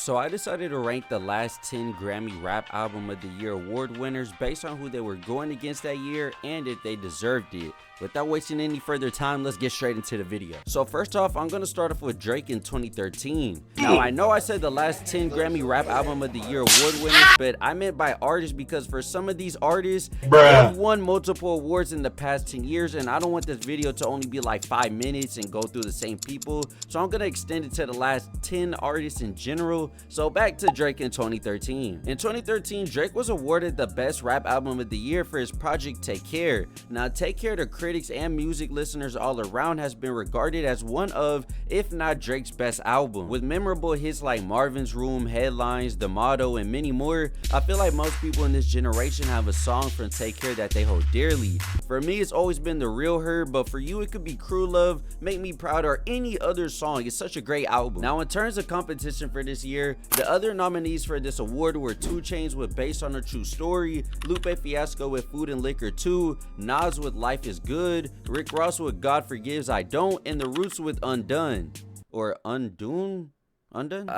So I decided to rank the last 10 Grammy Rap Album of the Year award winners based on who they were going against that year and if they deserved it. Without wasting any further time, let's get straight into the video. So first off, I'm gonna start off with Drake in 2013. Now I know I said the last 10 Grammy Rap Album of the Year award winners, but I meant by artists because for some of these artists, they have won multiple awards in the past 10 years, and I don't want this video to only be like 5 minutes and go through the same people. So I'm gonna extend it to the last 10 artists in general. So back to Drake in 2013. In 2013, Drake was awarded the best rap album of the year for his project Take Care. Now Take Care, the critics and music listeners all around, has been regarded as one of, if not Drake's best album. With memorable hits like Marvin's Room, Headlines, The Motto, and many more, I feel like most people in this generation have a song from Take Care that they hold dearly. For me, it's always been The Real Her, but for you, it could be Crew Love, Make Me Proud, or any other song. It's such a great album. Now, in terms of competition for this year, the other nominees for this award were 2 Chainz with Based on a True Story, Lupe Fiasco with Food and Liquor 2, Nas with Life is Good, Rick Ross with God Forgives I Don't, and The Roots with Undone. Or Undone? Undone?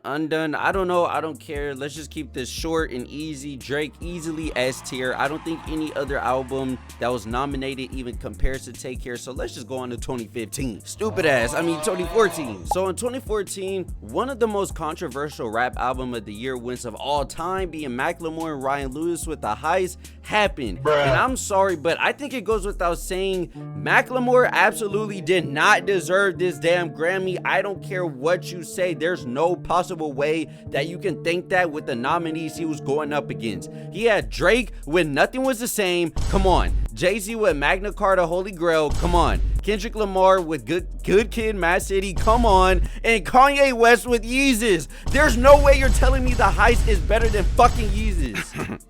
Undone. I don't know. I don't care. Let's just keep this short and easy. Drake easily S tier. I don't think any other album that was nominated even compares to Take Care. So let's just go on to 2015. Stupid ass. I mean 2014. So in 2014, one of the most controversial rap album of the year wins of all time, being Macklemore and Ryan Lewis with The Heist, happened. And I'm sorry, but I think it goes without saying, Macklemore absolutely did not deserve this damn Grammy. I don't care what you say. There's no possible way that you can think that with the nominees he was going up against. He had Drake with Nothing Was the Same. Come on. Jay-Z with Magna Carta, Holy Grail. Come on. Kendrick Lamar with Good Kid, Mad City. Come on. And Kanye West with Yeezus. There's no way you're telling me The Heist is better than fucking Yeezus.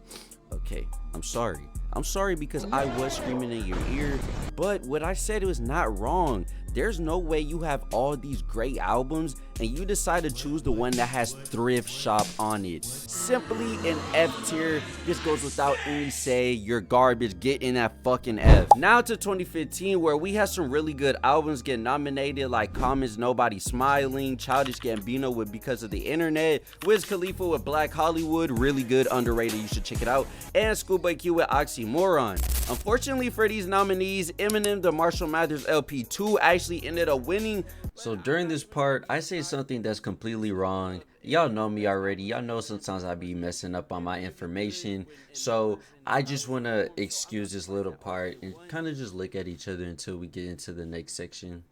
Okay, I'm sorry. I'm sorry because I was screaming in your ear, but what I said was not wrong. There's no way you have all these great albums and you decide to choose the one that has Thrift Shop on it. Simply an F tier. This goes without any say. You're garbage. Get in that fucking F. Now to 2015, where we had some really good albums get nominated, like Common's Nobody Smiling, Childish Gambino with Because of the Internet, Wiz Khalifa with Black Hollywood, really good, underrated, you should check it out, and Schoolboy Q with Oxymoron. Unfortunately for these nominees, Eminem the Marshall Mathers LP 2 actually ended up winning. So during this part, I say something that's completely wrong. Y'all know me already. Y'all know sometimes I be messing up on my information. So I just want to excuse this little part and kind of just look at each other until we get into the next section.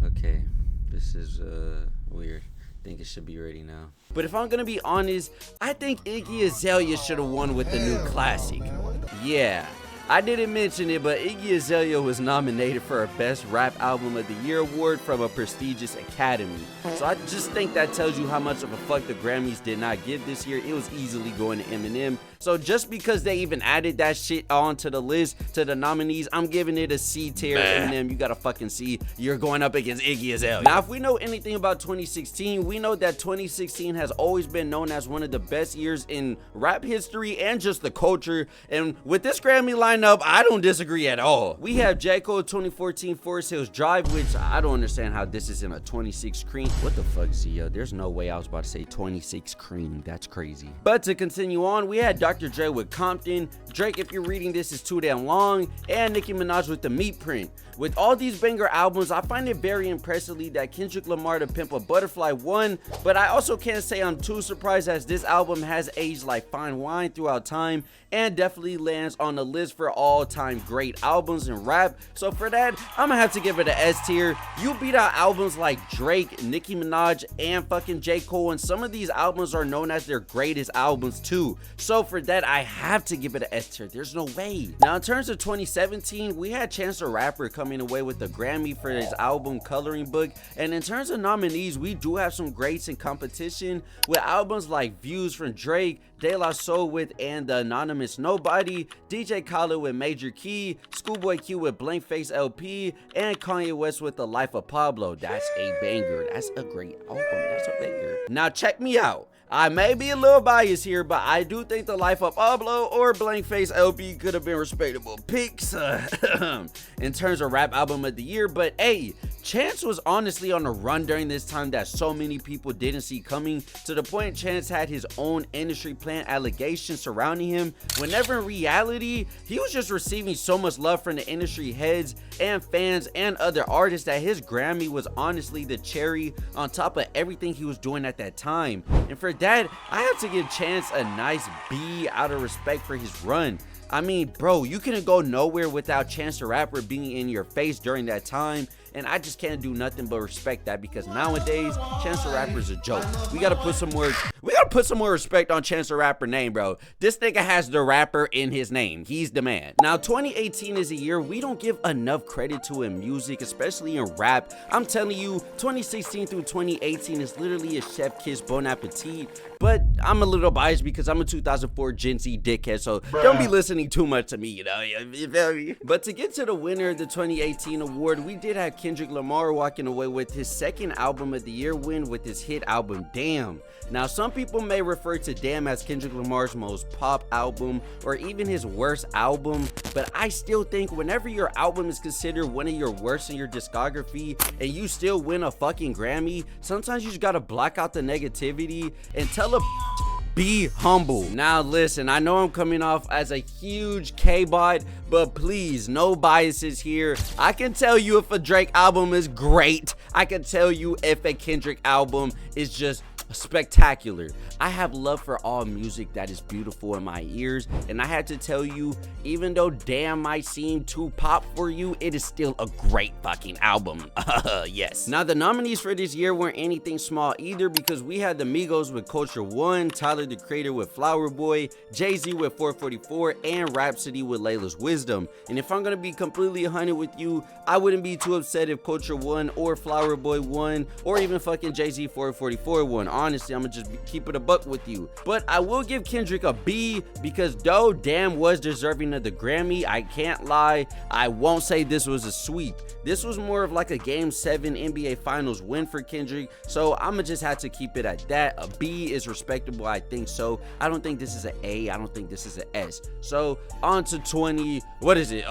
Okay, this is weird. I think it should be ready now. But if I'm gonna be honest, I think Iggy Azalea should have won with the new classic. Yeah, I didn't mention it, but Iggy Azalea was nominated for a Best Rap Album of the Year award from a prestigious academy. So I just think that tells you how much of a fuck the Grammys did not give this year. It was easily going to Eminem. So just because they even added that shit onto the list, to the nominees, I'm giving it a C tier. Eminem, you gotta fucking see. You're going up against Iggy Azalea. Now, if we know anything about 2016, we know that 2016 has always been known as one of the best years in rap history and just the culture. And with this Grammy lineup, I don't disagree at all. We have J. Cole 2014 Forest Hills Drive, which I don't understand how this is in a 26 screen. What the fuck, Zio? There's no way I was about to say 26 screen. That's crazy. But to continue on, we had Dr. Dre with Compton, Drake, If You're Reading This Is Too Damn Long, and Nicki Minaj with The Meat Print. With all these banger albums, I find it very impressively that Kendrick Lamar to Pimp a Butterfly won, but I also can't say I'm too surprised as this album has aged like fine wine throughout time and definitely lands on the list for all-time great albums in rap. So for that, I'm gonna have to give it an S tier. You beat out albums like Drake, Nicki Minaj, and fucking J. Cole, and some of these albums are known as their greatest albums too. So for that, I have to give it an S tier. There's no way. Now in terms of 2017, we had Chance the Rapper coming away with the Grammy for his album Coloring Book, and in terms of nominees, we do have some greats in competition with albums like Views from Drake, De La Soul with And the Anonymous Nobody, DJ Khaled with Major Key, Schoolboy Q with Blank Face LP, and Kanye West with The Life of Pablo. That's a banger. That's a great album. That's a banger. Now check me out. I may be a little biased here, but I do think The Life of Pablo or Blank Face LP could have been respectable picks in terms of rap album of the year. But hey, Chance was honestly on a run during this time that so many people didn't see coming, to the point Chance had his own industry plant allegations surrounding him, whenever in reality, he was just receiving so much love from the industry heads and fans and other artists that his Grammy was honestly the cherry on top of everything he was doing at that time. And for that, I have to give Chance a nice B out of respect for his run. I mean, bro, you couldn't go nowhere without Chance the Rapper being in your face during that time, and I just can't do nothing but respect that, because nowadays Chance the Rapper is a joke. We gotta put some more respect on Chance the Rapper name, bro. This nigga has the rapper in his name. He's the man. Now 2018 is a year we don't give enough credit to in music, especially in rap. I'm telling you, 2016 through 2018 is literally a chef kiss bon appetit. But I'm a little biased because I'm a 2004 Gen Z dickhead, so don't be listening too much to me, you know, you feel me? But to get to the winner of the 2018 award, we did have Kendrick Lamar walking away with his second album of the year win with his hit album, Damn. Now, some people may refer to Damn as Kendrick Lamar's most pop album or even his worst album, but I still think whenever your album is considered one of your worst in your discography and you still win a fucking Grammy, sometimes you just gotta block out the negativity and tell a be humble. Now listen, I know I'm coming off as a huge K-bot, but please, no biases here. I can tell you if a Drake album is great. I can tell you if a Kendrick album is just spectacular. I have love for all music that is beautiful in my ears, and I had to tell you, even though Damn might seem too pop for you, it is still a great fucking album. Yes. Now the nominees for this year weren't anything small either, because we had the Migos with Culture One, Tyler the Creator with Flower Boy, Jay-Z with 444, and Rhapsody with Layla's Wisdom. And if I'm gonna be completely 100 with you, I wouldn't be too upset if Culture One or Flower Boy won, or even fucking Jay-Z 444 won. Honestly, I'm gonna just keep it a buck with you. But I will give Kendrick a B, because though Damn was deserving of the Grammy, I can't lie, I won't say this was a sweep. This was more of like a Game 7 NBA Finals win for Kendrick, so I'ma just have to keep it at that. A B is respectable, I think so. I don't think this is an A, I don't think this is an S. So on to 20, what is it,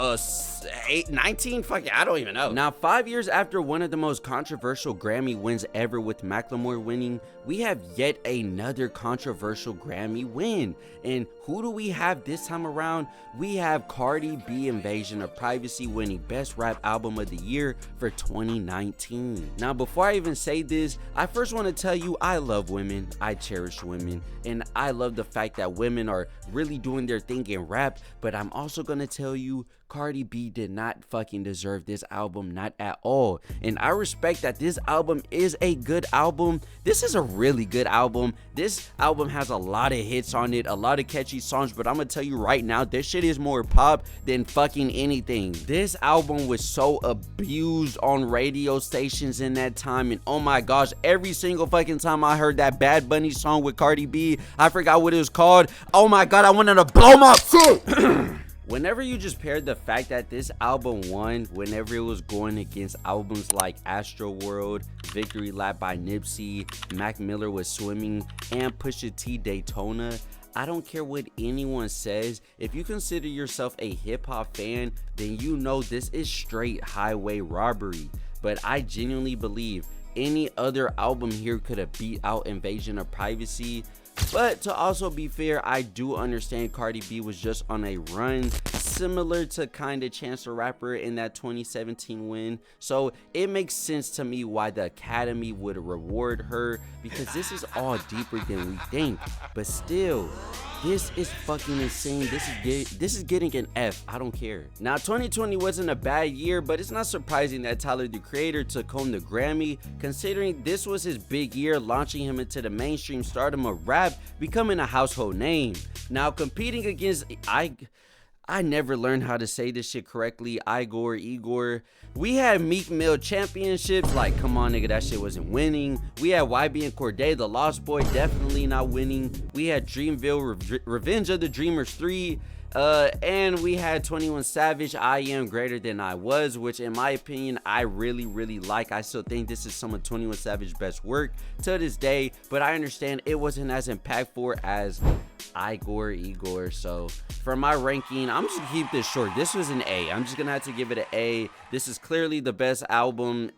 19? Fuck it, I don't even know. Now 5 years after one of the most controversial Grammy wins ever with Macklemore winning, we have yet another controversial Grammy win. And who do we have this time around? We have Cardi B Invasion of Privacy winning Best Rap Album of the Year for 2019. Now before I even say this, I first want to tell you I love women, I cherish women, and I love the fact that women are really doing their thing in rap, but I'm also going to tell you Cardi B did not fucking deserve this album, not at all. And I respect that this album is a good album. This is a really good album. This album has a lot of hits on it, a lot of catchy songs, but I'm gonna tell you right now, this shit is more pop than fucking anything. This album was so abused on radio stations in that time, and oh my gosh, every single fucking time I heard that Bad Bunny song with Cardi B, I forgot what it was called. Oh my god, I wanted to blow my shit. Whenever you just paired the fact that this album won whenever it was going against albums like Astro World, Victory Lap by Nipsey, Mac Miller with Swimming, and Pusha T Daytona, I don't care what anyone says, if you consider yourself a hip-hop fan, then you know this is straight highway robbery. But I genuinely believe any other album here could have beat out Invasion of Privacy. But to also be fair, I do understand Cardi B was just on a run, similar to kinda Chance the Rapper in that 2017 win. So it makes sense to me why the Academy would reward her, because this is all deeper than we think. But still, this is fucking insane. This is getting an F. I don't care. Now 2020 wasn't a bad year, but it's not surprising that Tyler the Creator took home the Grammy, considering this was his big year, launching him into the mainstream stardom of rap, becoming a household name. Now competing against I never learned how to say this shit correctly, Igor. We had Meek Mill championships, like come on nigga, that shit wasn't winning. We had YB and Cordae the Lost Boy, definitely not winning. We had Dreamville Revenge of the Dreamers 3, and we had 21 Savage, I Am Greater Than I Was, which in my opinion I really like. I still think this is some of 21 Savage's best work to this day, but I understand it wasn't as impactful as Igor. So for my ranking, I'm just gonna keep this short. This was an A. I'm just gonna have to give it an A. This is clearly the best album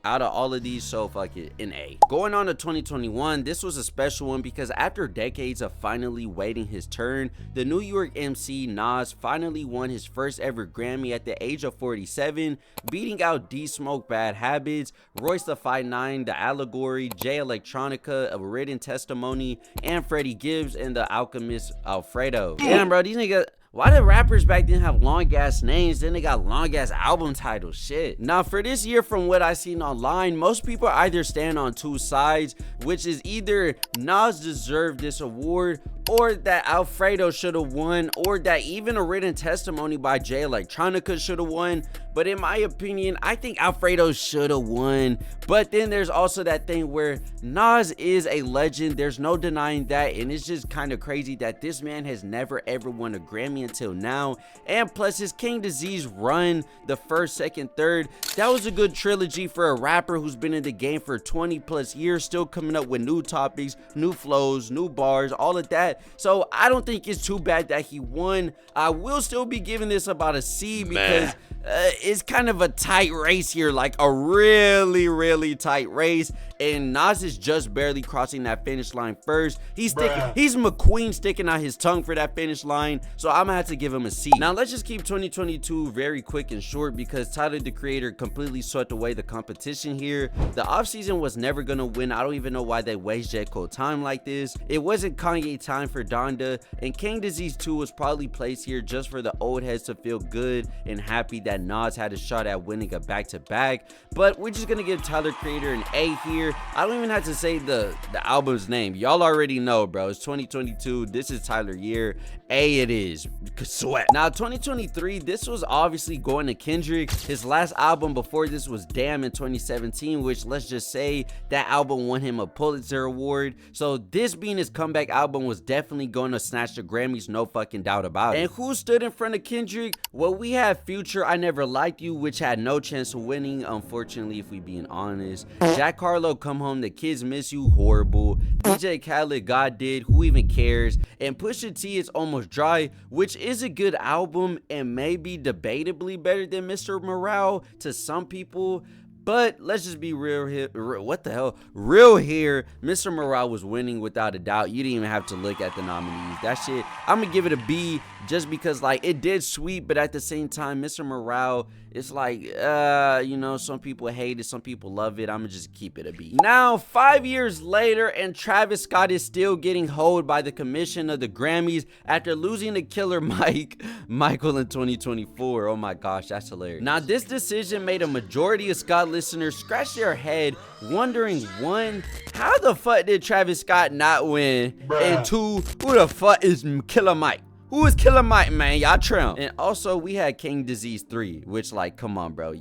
out of all of these, so fuck it, an A. Going on to 2021, this was a special one because after decades of finally waiting his turn, the New York MC Nas finally won his first ever Grammy at the age of 47, beating out D Smoke Bad Habits, Royce the 5'9", The Allegory, Jay Electronica, A Written Testimony, and Freddie Gibbs and The Alchemist Alfredo. Damn, bro, these niggas. Why did rappers back then have long ass names? Then they got long ass album titles. Shit. Now for this year, from what I've seen online, most people either stand on two sides, which is either Nas deserved this award, or that Alfredo should have won, or that even A Written Testimony by Jay Electronica should have won. But in my opinion, I think Alfredo should have won. But then there's also that thing where Nas is a legend. There's no denying that. And it's just kind of crazy that this man has never ever won a Grammy until now. And plus his King Disease run, the first, second, third, that was a good trilogy for a rapper who's been in the game for 20 plus years, still coming up with new topics, new flows, new bars, all of that. So I don't think it's too bad that he won. I will still be giving this about a C because it's kind of a tight race here, like a really tight race, and Nas is just barely crossing that finish line first. He's McQueen sticking out his tongue for that finish line, so I'm gonna have to give him a C. Now let's just keep 2022 very quick and short because Tyler the Creator completely swept away the competition here. The offseason was never gonna win. I don't even know why they waste J. Cole time like this. It wasn't Kanye time for Donda, and King Disease 2 was probably placed here just for the old heads to feel good and happy that Nas had a shot at winning a back-to-back. But we're just gonna give Tyler Creator an A here. I don't even have to say the album's name. Y'all already know, bro. It's 2022. This is Tyler year. A it is. Sweat. Now 2023, this was obviously going to Kendrick. His last album before this was Damn in 2017, which let's just say that album won him a Pulitzer Award. So this being his comeback album was definitely going to snatch the Grammys, no fucking doubt about it. And who stood in front of Kendrick? Well, we had Future, I Never Liked You, which had no chance of winning, unfortunately, if we being honest. Jack Harlow, Come Home, The Kids Miss You, horrible. DJ Khaled, God Did, Who Even Cares? And Pusha T, It's Almost Dry, which is a good album and maybe debatably better than Mr. Morale to some people. But let's just be real here. What the hell? Real here. Mr. Morale was winning without a doubt. You didn't even have to look at the nominees. That shit, I'm going to give it a B just because, like, it did sweep. But at the same time, Mr. Morale, it's like, you know, some people hate it. Some people love it. I'm going to just keep it a B. Now, 5 years later, and Travis Scott is still getting hoed by the commission of the Grammys after losing to Killer Michael in 2024. Oh my gosh, that's hilarious. Now, this decision made a majority of Scott listeners scratch their head wondering, one, how the fuck did Travis Scott not win? And two, who the fuck is Killer Mike? Who is Killer Mike, man? Y'all trim. And also, we had King Disease 3, which, like, come on, bro.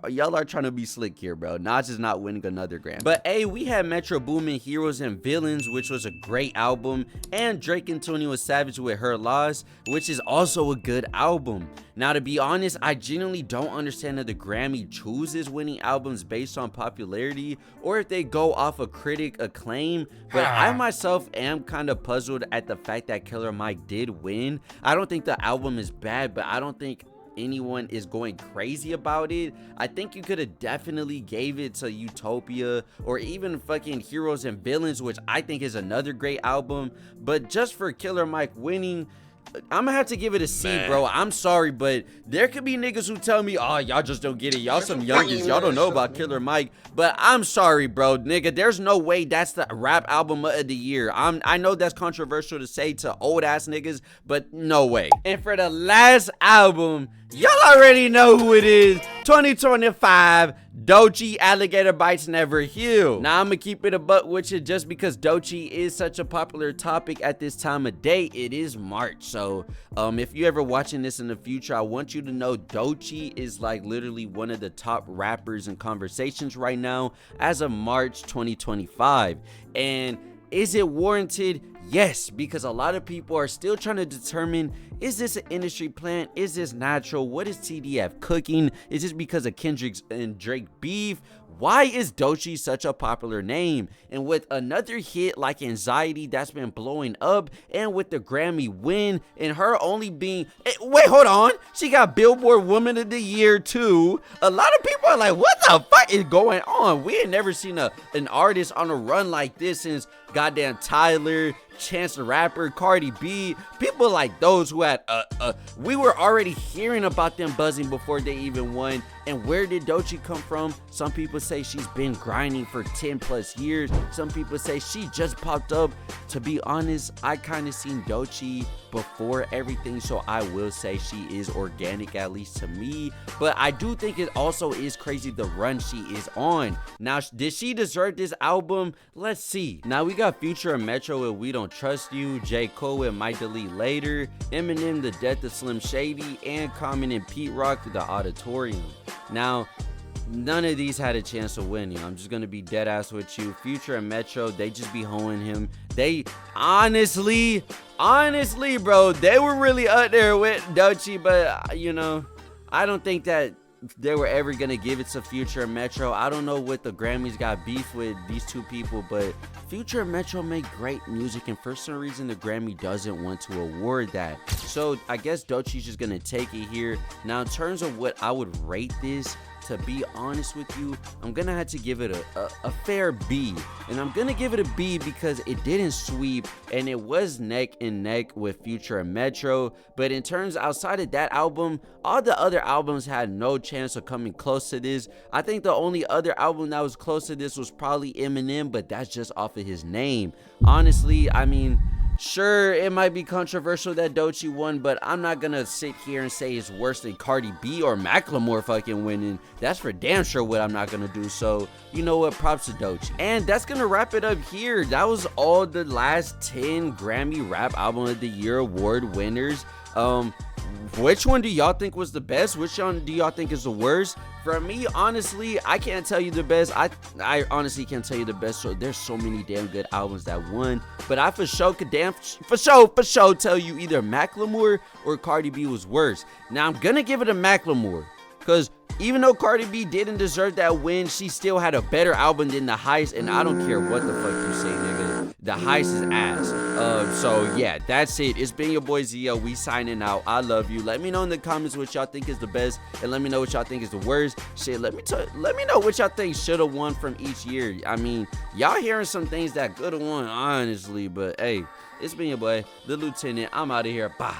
Y'all are trying to be slick here, bro. Nas is not winning another Grammy. But, A, we had Metro Boomin, Heroes and Villains, which was a great album. And Drake and 21 Savage with Her Loss, which is also a good album. Now, to be honest, I genuinely don't understand that the Grammy chooses winning albums based on popularity or if they go off of critic acclaim. But I myself am kind of puzzled at the fact that Killer Mike did win. I don't think the album is bad, but I don't think anyone is going crazy about it. I think you could have definitely gave it to Utopia or even fucking Heroes and Villains, which I think is another great album. But just for Killer Mike winning, I'm gonna have to give it a C, bro. I'm sorry, but there could be niggas who tell me, oh, y'all just don't get it. Y'all some youngins. Y'all don't know about Killer Mike. But I'm sorry, bro. Nigga, there's no way that's the rap album of the year. I know that's controversial to say to old ass niggas, but no way. And for the last album, y'all already know who it is. 2025, Doechii, Alligator Bites Never Heal. Now, I'm gonna keep it a buck with you just because Doechii is such a popular topic at this time of day. It is March. So, if you ever watching this in the future, I want you to know Doechii is like literally one of the top rappers in conversations right now as of March 2025. And is it warranted? Yes, because a lot of people are still trying to determine, is this an industry plant? Is this natural? What is TDF cooking? Is this because of Kendrick's and Drake beef? Why is Doechii such a popular name? And with another hit like Anxiety that's been blowing up, and with the Grammy win, and her only being, wait, hold on, she got Billboard Woman of the Year too. A lot of people are like, what the fuck is going on? We ain't never seen an artist on a run like this since goddamn Tyler, Chance the Rapper, Cardi B, people like those who had we were already hearing about them buzzing before they even won. And where did Doechii come from? Some people say she's been grinding for 10 plus years. Some people say she just popped up. To be honest, I kind of seen Doechii before everything, so I will say she is organic, at least to me. But I do think it also is crazy the run she is on. Now, did she deserve this album? Let's see. Now we got Future and Metro with We Don't Trust You, J. Cole with Might Delete Later, Eminem, The Death of Slim Shady, and Common and Pete Rock, The Auditorium. Now, none of these had a chance to win. I'm just gonna be dead ass with you. Future and Metro, they just be hoeing him. They honestly, bro, they were really up there with Doechii, but I don't think that they were ever gonna give it to Future and Metro. I don't know what the Grammys got beef with these two people, but Future and Metro make great music, and for some reason the Grammy doesn't want to award that. So I guess Doechii's just gonna take it here. Now, in terms of what I would rate this, to be honest with you, I'm gonna have to give it a fair B. And I'm gonna give it a B because it didn't sweep, and it was neck and neck with Future and Metro. But in terms outside of that album, all the other albums had no chance of coming close to this. I think the only other album that was close to this was probably Eminem, but that's just off of his name. Honestly, I mean, sure, it might be controversial that Doechii won, but I'm not gonna sit here and say it's worse than Cardi B or Macklemore fucking winning. That's for damn sure what I'm not gonna do. So, you know what? Props to Doechii. And that's gonna wrap it up here. That was all the last 10 Grammy Rap Album of the Year award winners. Which one do y'all think was the best? Which one do y'all think is the worst? For me, honestly, I can't tell you the best. I honestly can't tell you the best. So there's so many damn good albums that won. But I for sure could for sure tell you either Macklemore or Cardi B was worse. Now I'm gonna give it to Macklemore, because even though Cardi B didn't deserve that win, she still had a better album than The Heist, and I don't care what the fuck you say, nigga. The Heist is ass. So yeah, that's it. It's been your boy Zio. We signing out. I love you. Let me know in the comments what y'all think is the best, and let me know what y'all think is the worst. Shit, let me know what y'all think should have won from each year. I mean, y'all hearing some things that could have won, honestly, but hey, it's been your boy, the Lieutenant. I'm out of here. Bye.